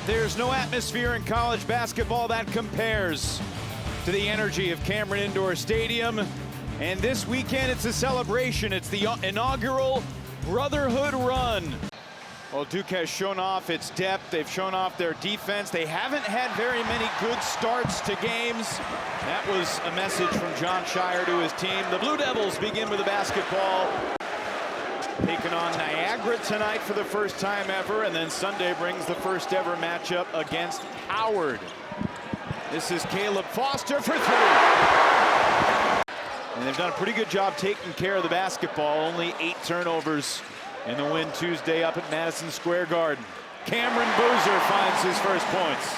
There's no atmosphere in college basketball that compares to the energy of Cameron Indoor Stadium. And this weekend, it's a celebration. It's the inaugural Brotherhood Run. Well, Duke has shown off its depth. They've shown off their defense. They haven't had very many good starts to games. That was a message from John Shire to his team. The Blue Devils begin with the basketball. Taking on Niagara tonight for the first time ever, and then Sunday brings the first ever matchup against Howard. This is Caleb Foster for three. And they've done a pretty good job taking care of the basketball. Only 8 turnovers in the win Tuesday up at Madison Square Garden. Cameon Boozer finds his first points.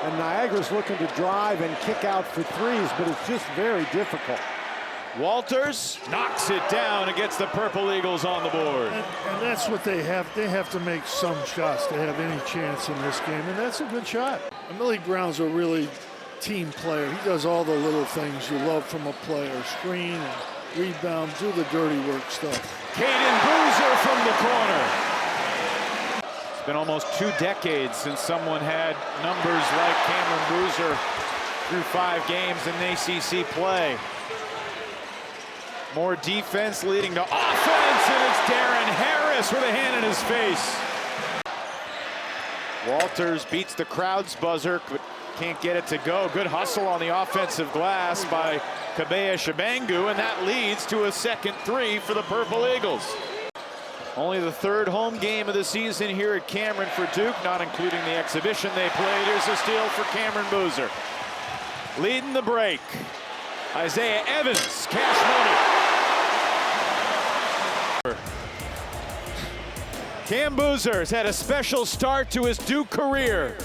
And Niagara's looking to drive and kick out for threes, but it's just very difficult. Walters knocks it down and gets the Purple Eagles on the board. And that's what they have. They have to make some shots to have any chance in this game, and that's a good shot. And Millie Brown's a really team player. He does all the little things you love from a player. Screen and rebound, do the dirty work stuff. Cameon Boozer from the corner. It's been almost 2 decades since someone had numbers like Cameon Boozer through 5 games in ACC play. More defense leading to offense, and it's Darren Harris with a hand in his face. Walters beats the crowd's buzzer, but can't get it to go. Good hustle on the offensive glass by Kabea Shabangu, and that leads to a second 3 for the Purple Eagles. Only the 3rd home game of the season here at Cameron for Duke, not including the exhibition they played. Here's a steal for Cameon Boozer. Leading the break, Isaiah Evans, cash money. Cam Boozer has had a special start to his Duke career,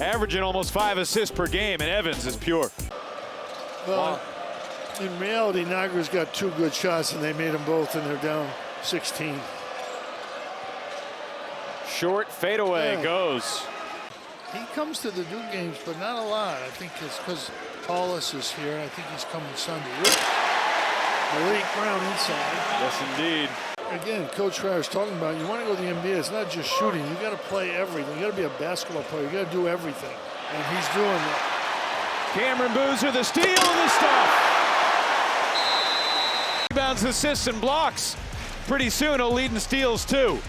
averaging almost 5 assists per game, and Evans is pure. Well, in reality, Niagara's got 2 good shots, and they made them both, and they're down 16. Short fadeaway goes. He comes to the Duke games, but not a lot. I think it's because Paulus is here. I think he's coming Sunday. Malik Brown inside. Yes, indeed. Again, Coach Schreier's talking about, you want to go to the NBA, it's not just shooting. You got to play everything. You got to be a basketball player. You got to do everything. And he's doing that. Cameon Boozer, the steal and the stuff. Rebounds, assists, and blocks. Pretty soon he'll lead in steals, too.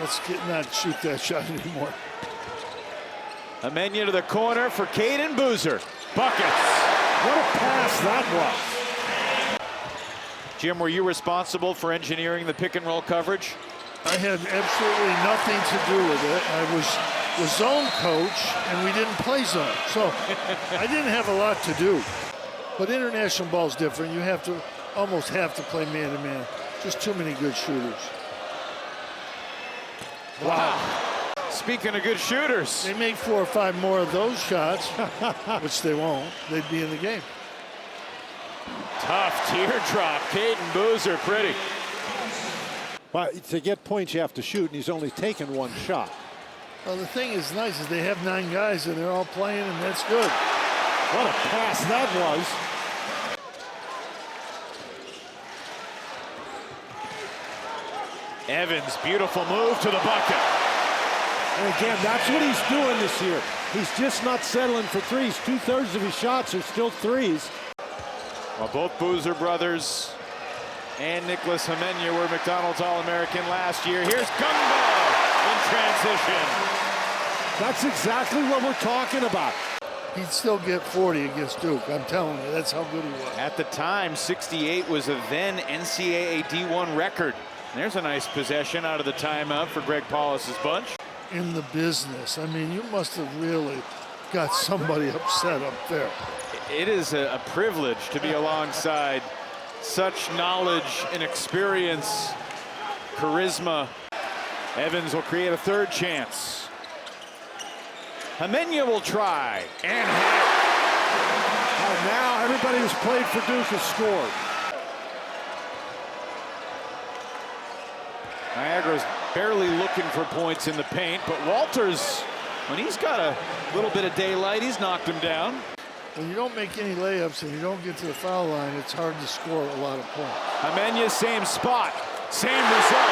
Let's not shoot that shot anymore. Amenya to the corner for Cameon Boozer. Buckets. What a pass that was. Jim, were you responsible for engineering the pick and roll coverage? I had absolutely nothing to do with it. I was the zone coach, and we didn't play zone. So I didn't have a lot to do. But international ball is different. You almost have to play man-to-man. Just too many good shooters. Wow. Speaking of good shooters. They make 4 or 5 more of those shots, which they won't. They'd be in the game. Tough teardrop. Cameon Boozer, pretty. But to get points, you have to shoot, and he's only taken 1 shot. Well, the thing is nice is they have 9 guys, and they're all playing, and that's good. What a pass that was. Evans, beautiful move to the bucket. And again, that's what he's doing this year. He's just not settling for threes. 2/3 of his shots are still threes. Well, both Boozer brothers and Nicholas Amenya were McDonald's All-American last year. Here's Ngongba in transition. That's exactly what we're talking about. He'd still get 40 against Duke. I'm telling you, that's how good he was. At the time, 68 was a then NCAA D1 record. There's a nice possession out of the timeout for Greg Paulus's bunch. In the business. I mean, you must have really got somebody upset up there. It is a privilege to be alongside such knowledge and experience, charisma. Evans will create a 3rd chance. Amenya will try and hit. And now everybody who's played for Duke has scored. Niagara's barely looking for points in the paint, but Walters, when he's got a little bit of daylight, he's knocked him down. When you don't make any layups and you don't get to the foul line, it's hard to score a lot of points. Amenya, same spot, same result.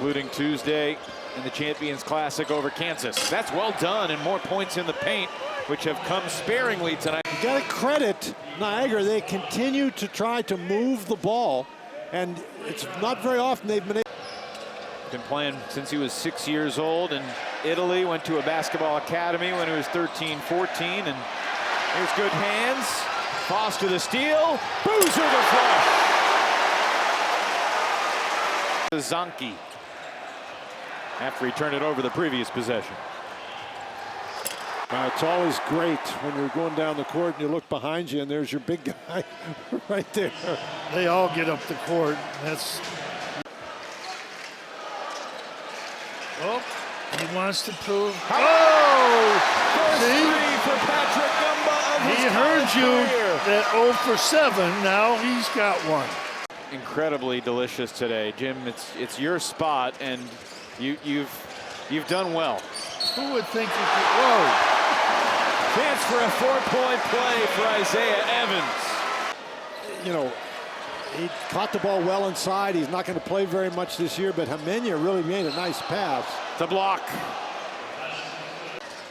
including Tuesday in the Champions Classic over Kansas. That's well done, and more points in the paint, which have come sparingly tonight. You got to credit Niagara. They continue to try to move the ball, and it's not very often they've been able. Been playing since he was 6 years old in Italy, went to a basketball academy when he was 13, 14, and here's good hands. Foster the steal, Boozer the flush. Zonky after he turned it over the previous possession. It's always great when you're going down the court and you look behind you and there's your big guy right there. They all get up the court. That's. Oh, he wants to prove. Oh! First See? three for Patrick Ngongba of his He heard college you career. at 0 for 7. Now he's got one. Incredibly delicious today, Jim. It's your spot, and you've done well. Who would think you could? Whoa! Chance for a 4-point play for Isaiah Evans. You know, he caught the ball well inside. He's not going to play very much this year, but Jimenez really made a nice pass. The block.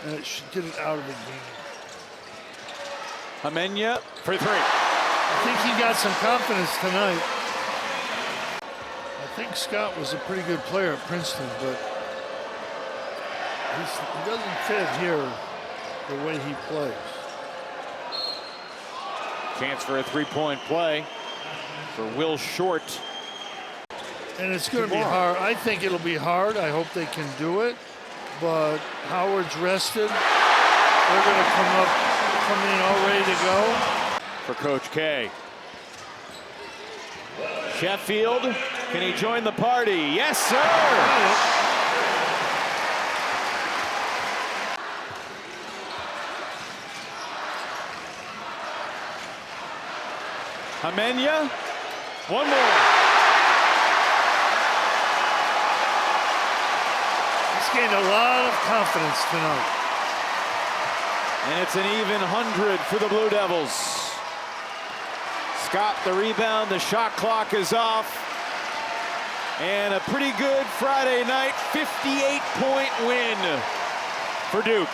And it should get it out of the game. Jimenez for three. I think he got some confidence tonight. I think Scott was a pretty good player at Princeton, but he doesn't fit here the way he plays. Chance for a 3-point play for Will Short. And it's going to be hard. I think it'll be hard. I hope they can do it. But Howard's rested. They're going to come in all ready to go. For Coach K. Sheffield, can he join the party? Yes, sir! Jimenez, one more. He's gained a lot of confidence tonight. And it's an even 100 for the Blue Devils. Scott the rebound, the shot clock is off. And a pretty good Friday night 58-point win for Duke.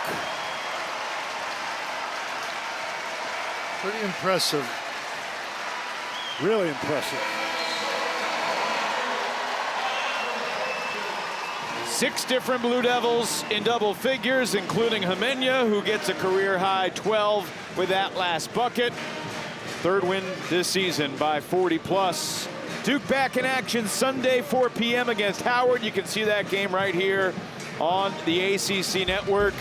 Pretty impressive. Really impressive. 6 different Blue Devils in double figures, including Jimenez, who gets a career-high 12 with that last bucket. 3rd win this season by 40+. Duke back in action Sunday, 4 p.m. against Howard. You can see that game right here on the ACC Network.